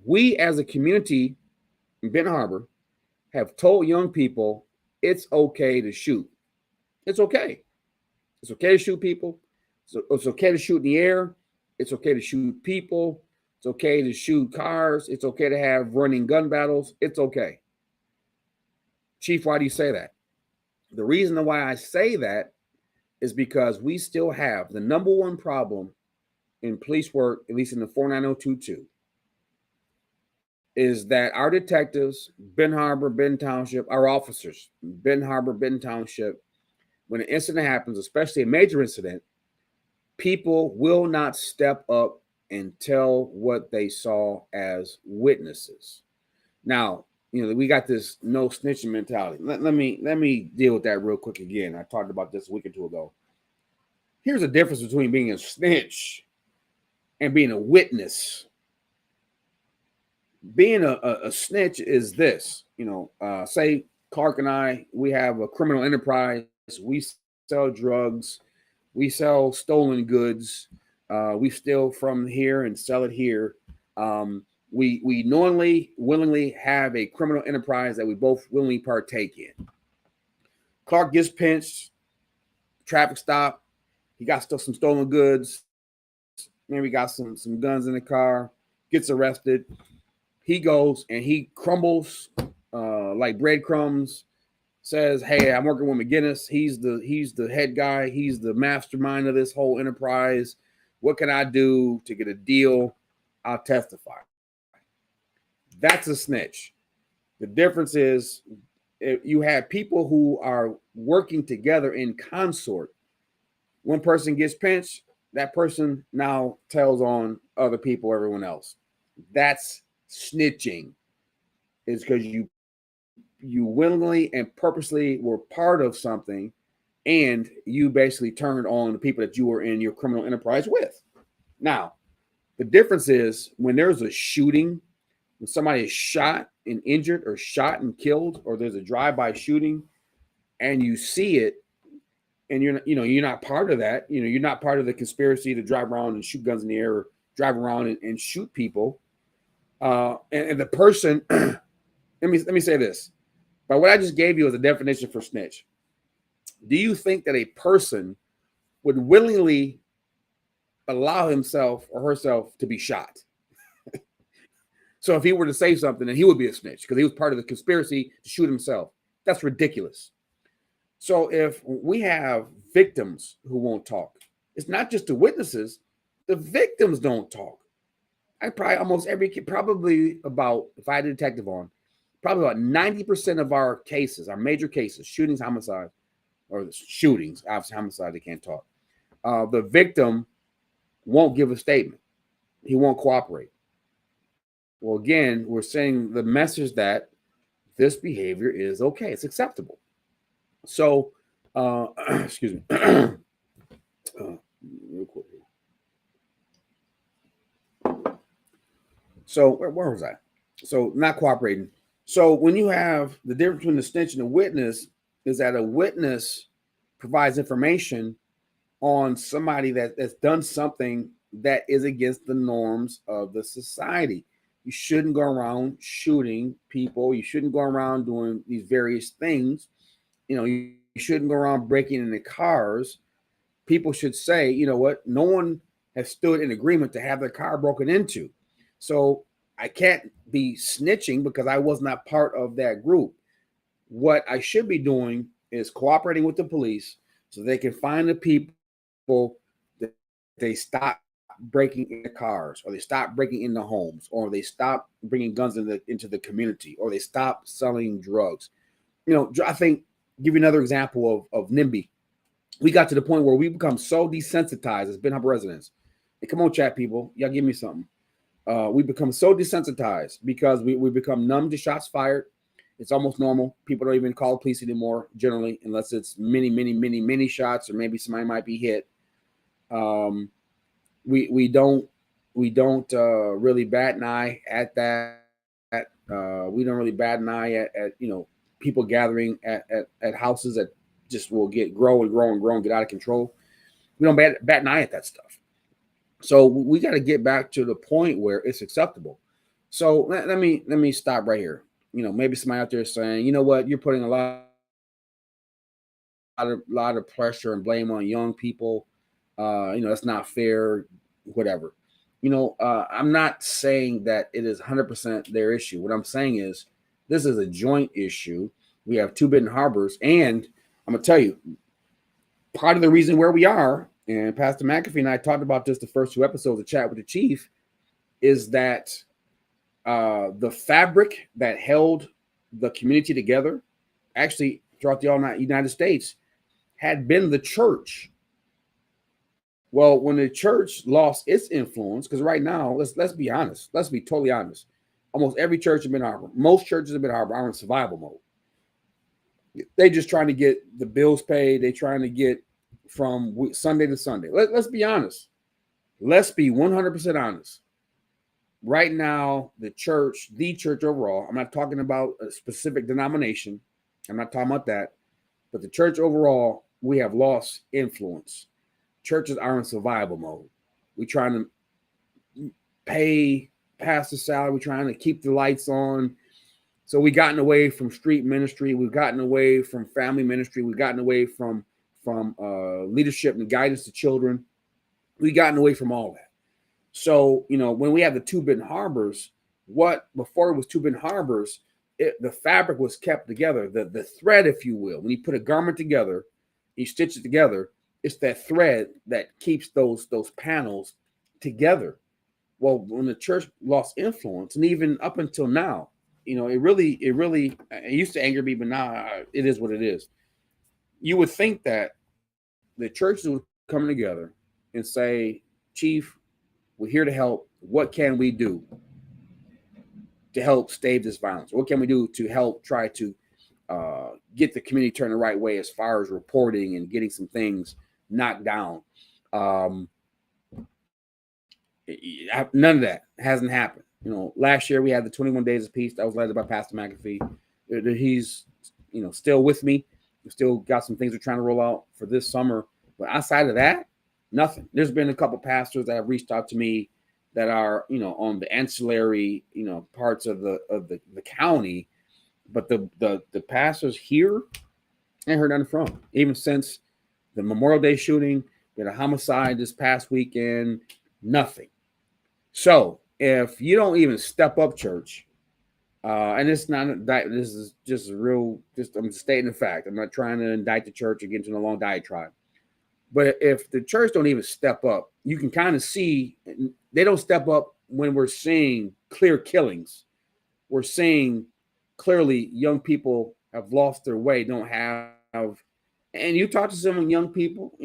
We as a community in Benton Harbor have told young people it's okay to shoot. It's okay. It's okay to shoot people. It's okay to shoot in the air. It's okay to shoot people. It's okay to shoot cars. It's okay to have running gun battles. It's okay. Chief, why do you say that? The reason why I say that is because we still have the number one problem in police work, at least in the 49022, is that our detectives, Benton Harbor, Benton Township, our officers, Benton Harbor, Benton Township, when an incident happens, especially a major incident, people will not step up and tell what they saw as witnesses. Now, we got this no snitching mentality. Let me deal with that real quick again. I talked about this a week or two ago. Here's the difference between being a snitch and being a witness. Being a snitch is this, say Clark and I, we have a criminal enterprise. We sell drugs. We sell stolen goods. We steal from here and sell it here. We knowingly, willingly have a criminal enterprise that we both willingly partake in. Clark gets pinched, traffic stop. He got some stolen goods. Maybe got some guns in the car. Gets arrested. He goes and he crumbles like breadcrumbs. Says, "Hey, I'm working with McGinnis. He's the head guy. He's the mastermind of this whole enterprise. What can I do to get a deal? I'll testify." That's a snitch. The difference is you have people who are working together in consort. One person gets pinched, that person now tells on other people, everyone else. That's snitching. It's because you willingly and purposely were part of something, and you basically turned on the people that you were in your criminal enterprise with. Now, the difference is when there's a shooting, when somebody is shot and injured or shot and killed, or there's a drive-by shooting and you see it and you're not part of that, you're not part of the conspiracy to drive around and shoot guns in the air or drive around and shoot people. And the person, let me say this. By what I just gave you as a definition for snitch, do you think that a person would willingly allow himself or herself to be shot? So if he were to say something, then he would be a snitch because he was part of the conspiracy to shoot himself. That's ridiculous. So if we have victims who won't talk, it's not just the witnesses, the victims don't talk. I probably almost every probably about if I had a detective on, probably about 90% of our cases, our major cases, shootings, homicides, or shootings, obviously homicide, they can't talk. The victim won't give a statement. He won't cooperate. Well, again, we're sending the message that this behavior is okay. It's acceptable. So, excuse me. Real quick. So, where was I? So, not cooperating. So, when you have the difference between the snitch and the witness, is that a witness provides information on somebody that's done something that is against the norms of the society. You shouldn't go around shooting people. You shouldn't go around doing these various things. You shouldn't go around breaking into cars. People should say, you know what, no one has stood in agreement to have their car broken into. So I can't be snitching because I was not part of that group. What I should be doing is cooperating with the police so they can find the people that they stop breaking into cars, or they stop breaking into homes, or they stop bringing guns into the community, or they stop selling drugs. I think, give you another example of NIMBY. We got to the point where we become so desensitized as Benton Harbor residents. Hey, come on, chat people, y'all give me something. We become so desensitized because we become numb to shots fired. It's almost normal. People don't even call the police anymore, generally, unless it's many shots, or maybe somebody might be hit. We don't really bat an eye at that. We don't really bat an eye at people gathering at houses that just will grow and get out of control. We don't bat an eye at that stuff. So we got to get back to the point where it's acceptable. So let me stop right here. Maybe somebody out there is saying, you know what, you're putting a lot of pressure and blame on young people. That's not fair, whatever. I'm not saying that it is 100% their issue. What I'm saying is this is a joint issue. We have Two Benton Harbors, and I'm going to tell you, part of the reason where we are, and Pastor McAfee and I talked about this the first 2 episodes of Chat with the Chief, is that the fabric that held the community together, actually throughout the United States, had been the church. Well, when the church lost its influence, because right now, let's be honest, let's be totally honest, almost every church in Benton Harbor, most churches in Benton Harbor are in survival mode. They just trying to get the bills paid. They trying to get from Sunday to Sunday. Let's be honest. Let's be 100% honest. Right now, the church overall, I'm not talking about a specific denomination. I'm not talking about that. But the church overall, we have lost influence. Churches are in survival mode. We're trying to pay pastor salary. We're trying to keep the lights on. So we've gotten away from street ministry. We've gotten away from family ministry. We've gotten away from leadership and guidance to children. We've gotten away from all that. So, when we have the Two Benton Harbors, before it was Two Benton Harbors, the fabric was kept together, the thread, if you will. When you put a garment together, you stitch it together, it's that thread that keeps those panels together. Well, when the church lost influence, and even up until now, it used to anger me, but now it is what it is. You would think that the churches would come together and say, Chief, we're here to help. What can we do to help stave this violence? What can we do to help try to get the community turned the right way as far as reporting and getting some things knocked down? None of that hasn't happened. Last year we had the 21 Days of Peace that was led by Pastor McAfee. He's, still with me. We still got some things we're trying to roll out for this summer. But outside of that, nothing. There's been a couple pastors that have reached out to me that are, on the ancillary, parts of the county, but the pastors here, I ain't heard nothing from them. Even since the Memorial Day shooting, we had a homicide this past weekend, nothing. So if you don't even step up, church, And it's not this is just real. Just I'm stating the fact. I'm not trying to indict the church or get into a long diatribe. But if the church don't even step up, you can kind of see they don't step up when we're seeing clear killings. We're seeing clearly young people have lost their way, don't have. And you talk to some young people,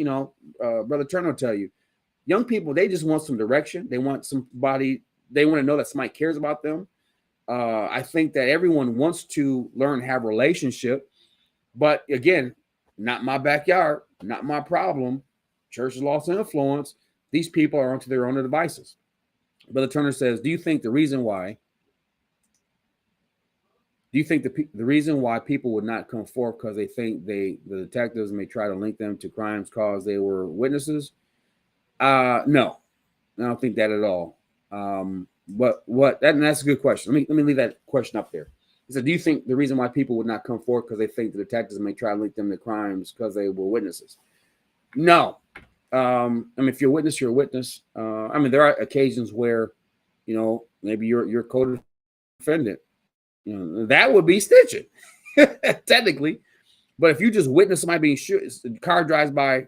Brother Turner will tell you, young people, they just want some direction. They want somebody, they want to know that somebody cares about them. I think that everyone wants to learn to have a relationship, but again, not my backyard, not my problem. Church has lost influence. These people are onto their own devices. Brother Turner says, "Do you think the reason why? Do you think the reason why people would not come forth because they think the detectives may try to link them to crimes cause they were witnesses? No, I don't think that at all. But that's a good question. Let me leave that question up there. He said, do you think the reason why people would not come forward because they think the detectives may try to link them to crimes because they were witnesses? No. If you're a witness, you're a witness. There are occasions where, maybe you're co-defendant. That would be snitching, technically. But if you just witness somebody being shot, the car drives by,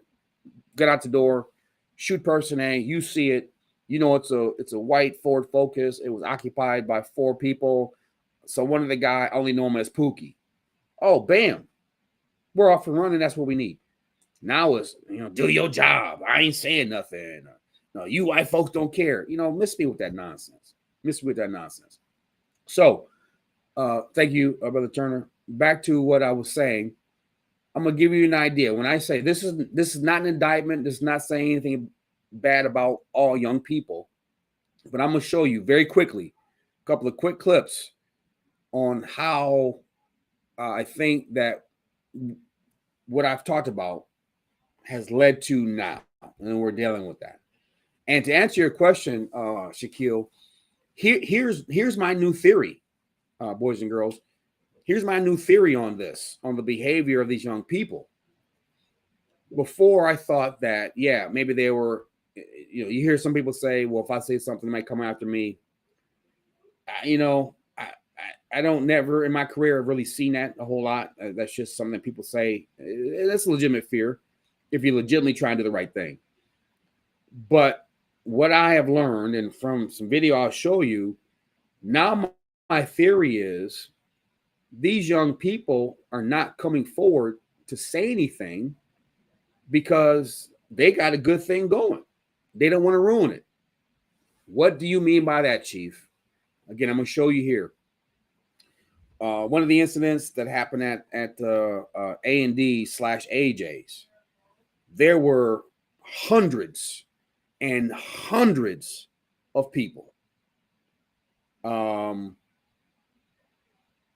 get out the door, shoot person A, you see it, it's a white Ford Focus. It was occupied by 4 people. So one of the guy, I only know him as Pookie. Oh, bam. We're off and running. That's what we need. Now it's, do your job. I ain't saying nothing. No, you white folks don't care. Miss me with that nonsense. So, thank you, Brother Turner. Back to what I was saying. I'm gonna give you an idea. When I say this is not an indictment, this is not saying anything bad about all young people, but I'm gonna show you very quickly a couple of quick clips on how I think that what I've talked about has led to now, and we're dealing with that. And to answer your question, Shaquille, here's my new theory, boys and girls. Here's my new theory on this, on the behavior of these young people. Before I thought that, yeah, maybe they were, you hear some people say, well, if I say something, they might come after me. I don't never in my career have really seen that a whole lot. That's just something that people say. That's a legitimate fear if you're legitimately trying to do the right thing. But what I have learned, and from some video I'll show you, now my theory is these young people are not coming forward to say anything because they got a good thing going. They don't want to ruin it. What do you mean by that, Chief? Again, I'm going to show you here. One of the incidents that happened at A&D/AJ's, there were hundreds and hundreds of people. I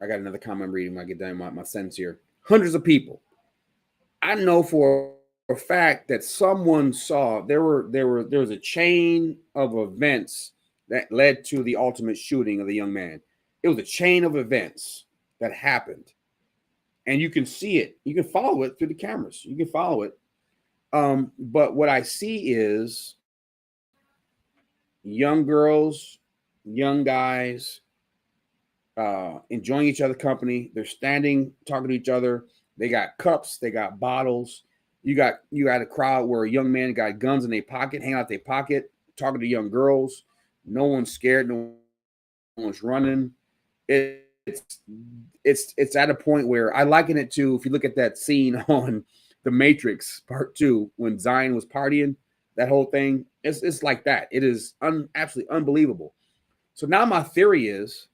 got another comment reading when I get done my sentence here. Hundreds of people. I know for a fact that someone saw there was a chain of events that led to the ultimate shooting of the young man. It was a chain of events that happened, and you can see it. You can follow it through the cameras. You can follow it. But what I see is young girls, young guys, enjoying each other's company. They're standing, talking to each other. They got cups, they got bottles. You got a crowd where a young man got guns in their pocket, hanging out their pocket, talking to young girls. No one's scared, no one's running. It's at a point where I liken it to, if you look at that scene on The Matrix Part 2 when Zion was partying, that whole thing, it's like that. It is absolutely unbelievable. So now my theory is,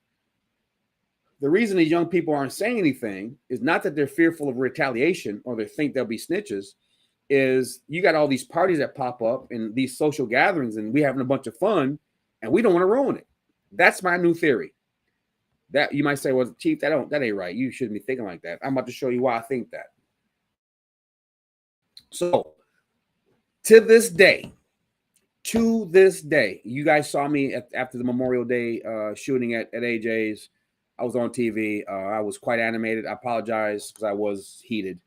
the reason these young people aren't saying anything is not that they're fearful of retaliation or they think they'll be snitches. Is you got all these parties that pop up and these social gatherings, and we having a bunch of fun, and we don't want to ruin it. That's my new theory. That you might say, well, Chief, that ain't right. You shouldn't be thinking like that. I'm about to show you why I think that. So to this day, you guys saw me after the Memorial Day shooting at AJ's. I was on TV. I was quite animated. I apologize because I was heated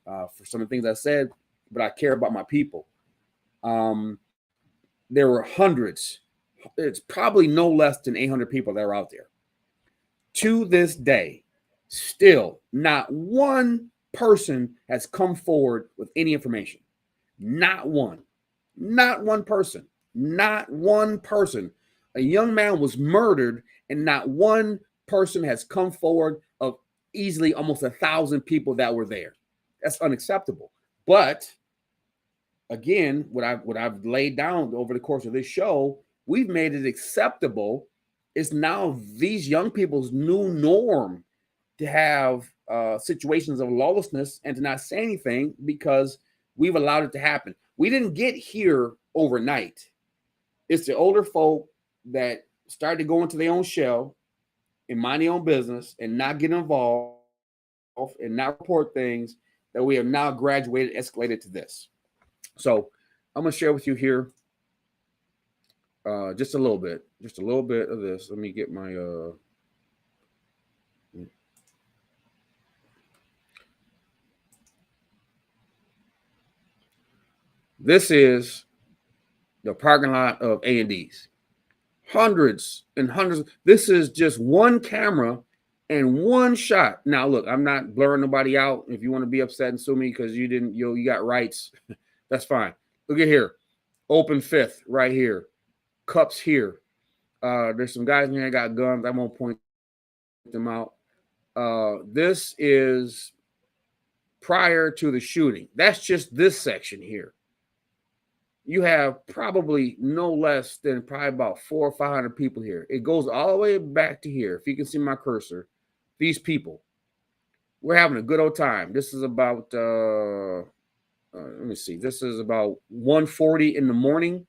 for some of the things I said, but I care about my people. There were hundreds. It's probably no less than 800 people that are out there. To this day, still not one person has come forward with any information. Not one. Not one person. Not one person. A young man was murdered, and not one person has come forward of easily almost 1,000 people that were there. That's unacceptable. But again, what I've laid down over the course of this show, we've made it acceptable. It's now these young people's new norm to have situations of lawlessness and to not say anything because we've allowed it to happen. We didn't get here overnight. It's the older folk that started to go into their own shell and mind their own business and not get involved and not report things that we have now graduated, escalated to this. So I'm going to share with you here just a little bit of this. Let me get my this is the parking lot of A&D's. Hundreds and hundreds. This is just one camera and one shot. Now, look, I'm not blurring nobody out. If you want to be upset and sue me because you didn't, you got rights, that's fine. Look at here. Open fifth right here. Cups here. There's some guys in here that got guns. I won't point them out. This is prior to the shooting. That's just this section here. You have probably no less than probably about 400 or 500 people here. It goes all the way back to here. If you can see my cursor, these people, we're having a good old time. This is about, let me see. This is about 1:40 in the morning.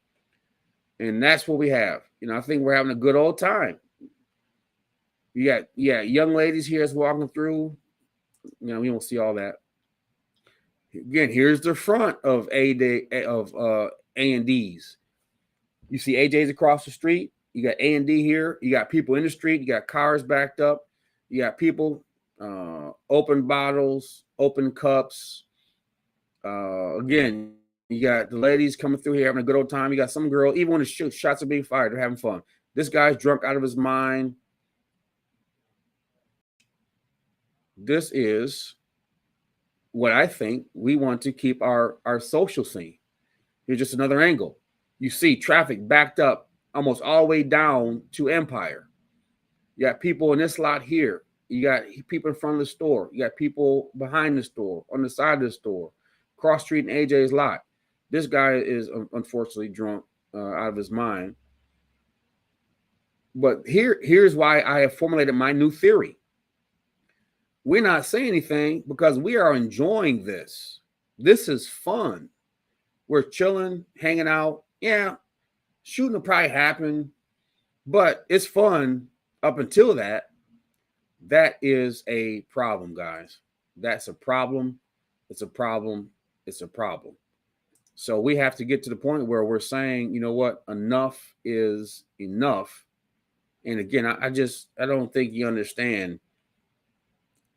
And that's what we have. You know, I think we're having a good old time. You got, young ladies here that's walking through. You know, we don't see all that. Again, here's the front of A&D's. You see AJ's across the street. You got A&D here. You got people in the street. You got cars backed up. You got people, open bottles, open cups. Again, you got the ladies coming through here having a good old time. You got some girl, even when the shots are being fired, they're having fun. This guy's drunk out of his mind. This is what I think we want to keep our social scene. Here's just another angle. You see traffic backed up almost all the way down to Empire. You got people in this lot here. You got people in front of the store. You got people behind the store, on the side of the store, cross street in AJ's lot. This guy is unfortunately drunk out of his mind. But here's why I have formulated my new theory. We're not saying anything because we are enjoying this. This is fun. We're chilling, hanging out. Yeah, shooting will probably happen, but it's fun up until that. That is a problem, guys. That's a problem. It's a problem. It's a problem. So we have to get to the point where we're saying, you know what, enough is enough. And again, I don't think you understand.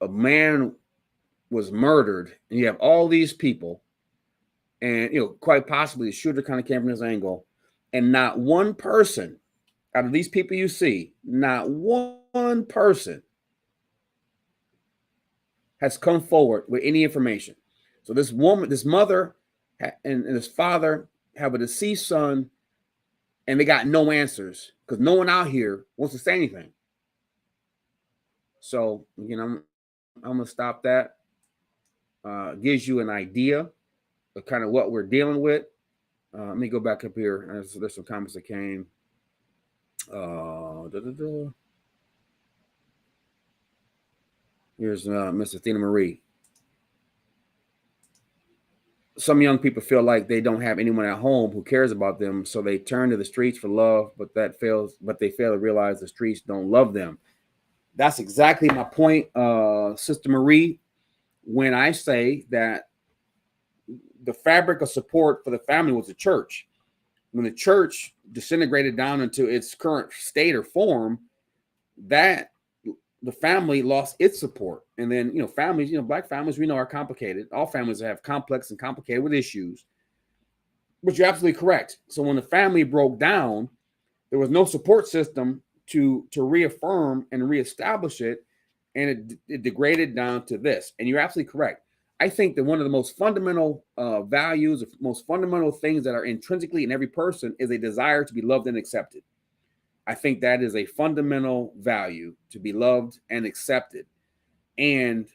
A man was murdered, and you have all these people, and quite possibly the shooter kind of came from this angle, and not one person out of these people you see, not one person has come forward with any information. So this woman, this mother, and this father have a deceased son, and they got no answers because no one out here wants to say anything. So again, I'm gonna stop that. Gives you an idea of kind of what we're dealing with. Let me go back up here. There's some comments that came. Here's Miss Athena Marie. Some young people feel like they don't have anyone at home who cares about them, so they turn to the streets for love, but they fail to realize the streets don't love them. That's exactly my point, Sister Marie, when I say that the fabric of support for the family was the church. When the church disintegrated down into its current state or form, that the family lost its support. And then, families, Black families, we know are complicated. All families have complex and complicated with issues. But you're absolutely correct. So when the family broke down, there was no support system to reaffirm and reestablish it, and it degraded down to this. And you're absolutely correct. I think that one of the most fundamental values, or most fundamental things that are intrinsically in every person, is a desire to be loved and accepted. I think that is a fundamental value, to be loved and accepted. And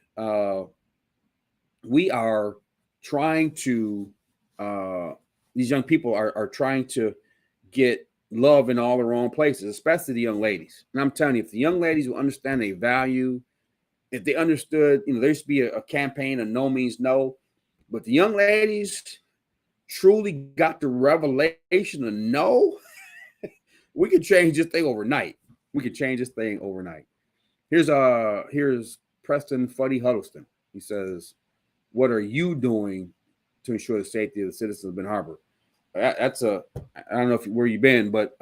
we are trying to, these young people are trying to get love in all the wrong places, especially the young ladies. And I'm telling you, if the young ladies will understand a value, if they understood, there used to be a campaign of no means no, but the young ladies truly got the revelation of no, we could change this thing overnight. We could change this thing overnight. Here's Preston Fuddy Huddleston. He says, "What are you doing to ensure the safety of the citizens of Ben Harbor?" I don't know where you've been, but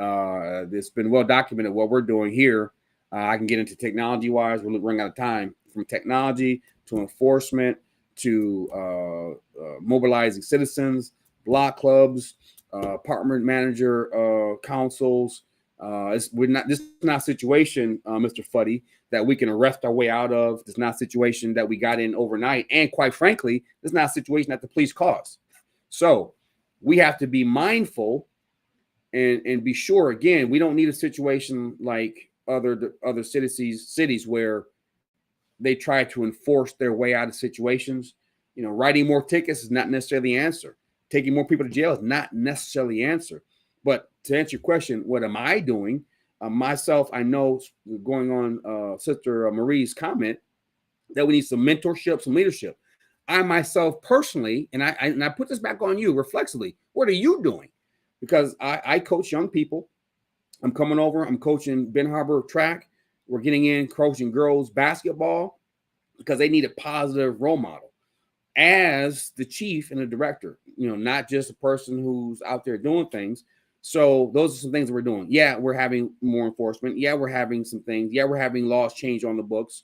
it's been well documented what we're doing here. I can get into technology wise. We're running out of time. From technology to enforcement to mobilizing citizens, block clubs, apartment manager councils. This is not a situation, Mr. Fuddy, that we can arrest our way out of. This is not a situation that we got in overnight. And quite frankly, this is not a situation that the police caused. So we have to be mindful and be sure, again, we don't need a situation like other cities where they try to enforce their way out of situations. Writing more tickets is not necessarily the answer. Taking more people to jail is not necessarily the answer. But to answer your question, what am I doing? Myself, I know, going on Sister Marie's comment, that we need some mentorship, some leadership. I myself personally, and I put this back on you reflexively, what are you doing? Because I coach young people. I'm coming over, I'm coaching Ben Harbor track. We're getting in coaching girls basketball because they need a positive role model as the chief and the director, not just a person who's out there doing things. So those are some things that we're doing. Yeah, we're having more enforcement. Yeah, we're having some things. Yeah, we're having laws change on the books.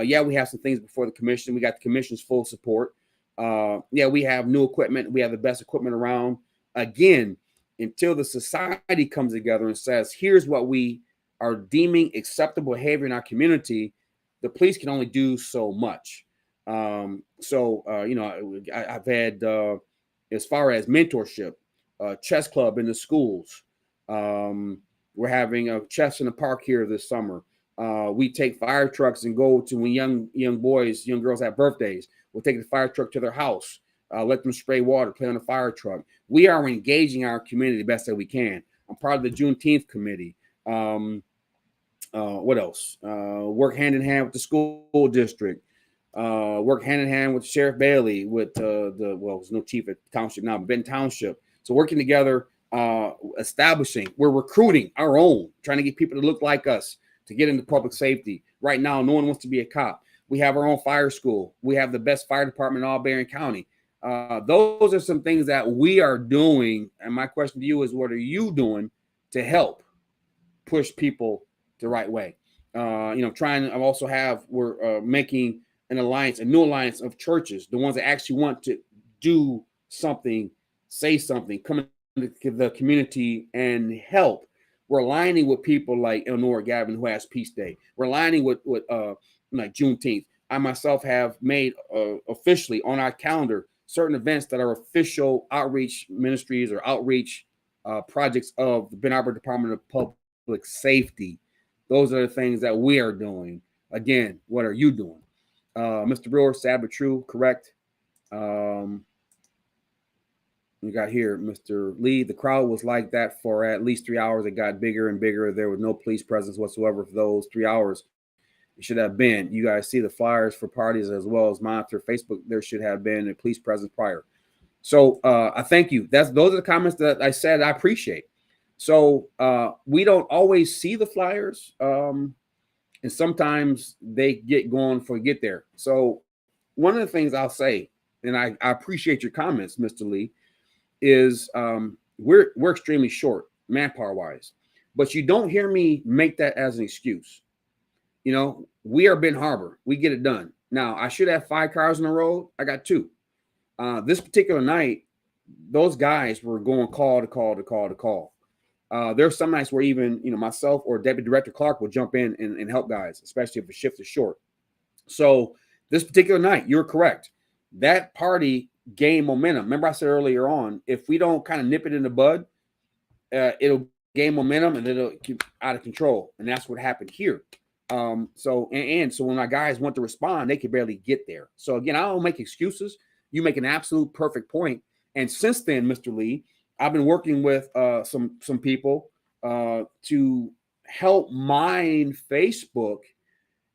Yeah, we have some things before the commission. We got the commission's full support. Yeah, we have new equipment. We have the best equipment around. Again, until the society comes together and says, here's what we are deeming acceptable behavior in our community, the police can only do so much. I've had, as far as mentorship, chess club in the schools. We're having a chess in the park here this summer. We take fire trucks and go to when young boys, young girls have birthdays. We'll take the fire truck to their house, let them spray water, play on the fire truck. We are engaging our community the best that we can. I'm part of the Juneteenth committee. What else? Work hand in hand with the school district. Work hand in hand with Sheriff Bailey, with there's no chief at township now, but Benton Township. So working together, we're recruiting our own, trying to get people to look like us to get into public safety. Right now, no one wants to be a cop. We have our own fire school. We have the best fire department in all Berrien County. Those are some things that we are doing. And my question to you is, what are you doing to help push people the right way? We're making a new alliance of churches, the ones that actually want to do something, say something, come into the community and help. We're aligning with people like Eleanor Gavin, who has Peace Day. We're aligning with like Juneteenth. I myself have made officially on our calendar certain events that are official outreach ministries or outreach projects of the Ben Harbor Department of Public Safety. Those are the things that we are doing. Again, what are you doing? Mr. Brewer, sad but true, correct. You got here, Mr. Lee. The crowd was like that for at least 3 hours. It got bigger and bigger. There was no police presence whatsoever for those 3 hours. It should have been. You guys see the flyers for parties as well as monitor Facebook. There should have been a police presence prior. So I thank you. Those are the comments that I said I appreciate. So we don't always see the flyers, and sometimes they get there. So one of the things I'll say, and I appreciate your comments, Mr. Lee, is we're extremely short manpower wise, but you don't hear me make that as an excuse. We are Ben Harbor. We get it done. Now, I should have 5 cars on the road. I got 2. This particular night, those guys were going call to call to call to call. There's some nights where even, myself or Deputy Director Clark will jump in and help guys, especially if the shift is short. So this particular night, you're correct. That party gained momentum. Remember I said earlier on, if we don't kind of nip it in the bud, it'll gain momentum and it'll keep out of control. And that's what happened here. So when my guys want to respond, they can barely get there. So again, I don't make excuses. You make an absolute perfect point. And since then, Mr. Lee, I've been working with some people to help mine Facebook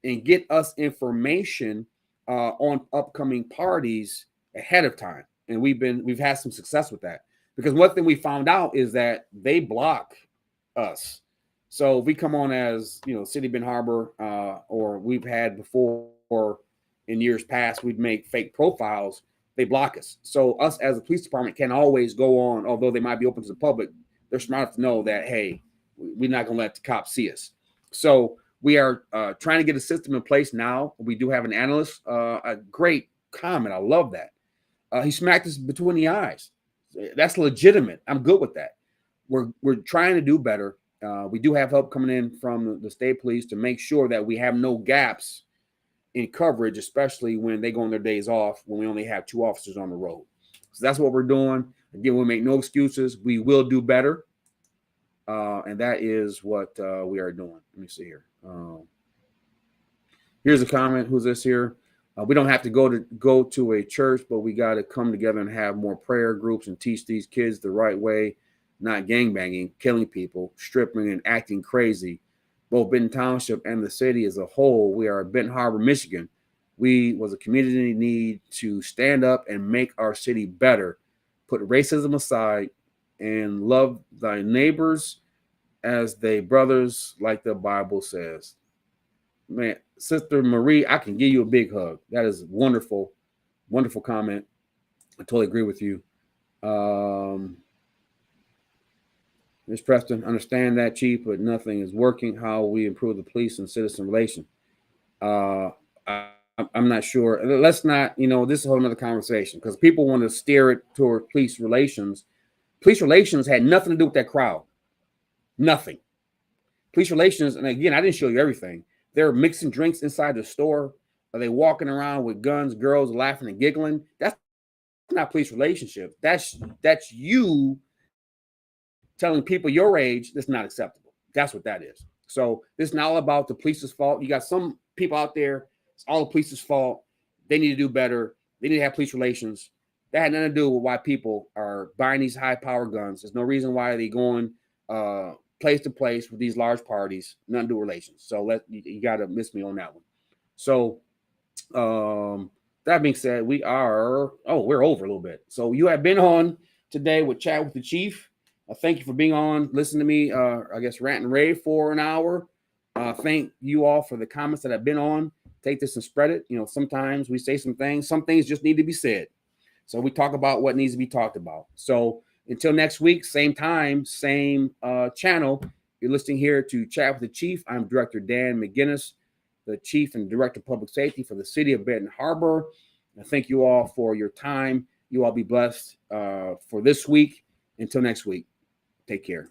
and get us information on upcoming parties ahead of time. And we've had some success with that, because one thing we found out is that they block us. So if we come on as, City Benton Harbor, or we've had before in years past, we'd make fake profiles, they block us. So us as a police department can always go on, although they might be open to the public, they're smart enough to know that, hey, we're not going to let the cops see us. So we are trying to get a system in place now. We do have an analyst, a great comment. I love that. He smacked us between the eyes. That's legitimate. I'm good with that. We're trying to do better. We do have help coming in from the state police to make sure that we have no gaps in coverage, especially when they go on their days off, when we only have 2 officers on the road. So that's what we're doing. Again, we make no excuses. We will do better. And that is what we are doing. Let me see here. Here's a comment. Who's this here? We don't have to go to a church, but we got to come together and have more prayer groups and teach these kids the right way, not gangbanging, killing people, stripping, and acting crazy. Both Benton Township and the city as a whole, we are Benton Harbor, Michigan. We was a community need to stand up and make our city better, put racism aside, and love thy neighbors as they brothers, like the Bible says. Man, Sister Marie, I can give you a big hug. That is wonderful, wonderful comment. I totally agree with you. Ms. Preston, understand that, Chief, but nothing is working. How we improve the police and citizen relation? I'm not sure. Let's not, this is a whole other conversation, because people want to steer it toward police relations. Police relations had nothing to do with that crowd. Nothing. Police relations, and again, I didn't show you everything. They're mixing drinks inside the store. Are they walking around with guns, girls laughing and giggling? That's not police relationship. That's you telling people your age that's not acceptable. That's what that is. So this is not all about the police's fault. You got some people out there, it's all the police's fault. They need to do better. They need to have police relations. That had nothing to do with why people are buying these high-power guns. There's no reason why they're going place to place with these large parties. Nothing to do with relations. So you got to miss me on that one. So that being said, we're over a little bit. So you have been on today with Chat with the Chief. Thank you for being on. Listen to me, I guess, rant and rave for an hour. Thank you all for the comments that I've been on. Take this and spread it. Sometimes we say some things just need to be said. So we talk about what needs to be talked about. So until next week, same time, same channel. You're listening here to Chat with the Chief. I'm Director Dan McGinnis, the Chief and Director of Public Safety for the City of Benton Harbor. I thank you all for your time. You all be blessed for this week. Until next week, take care.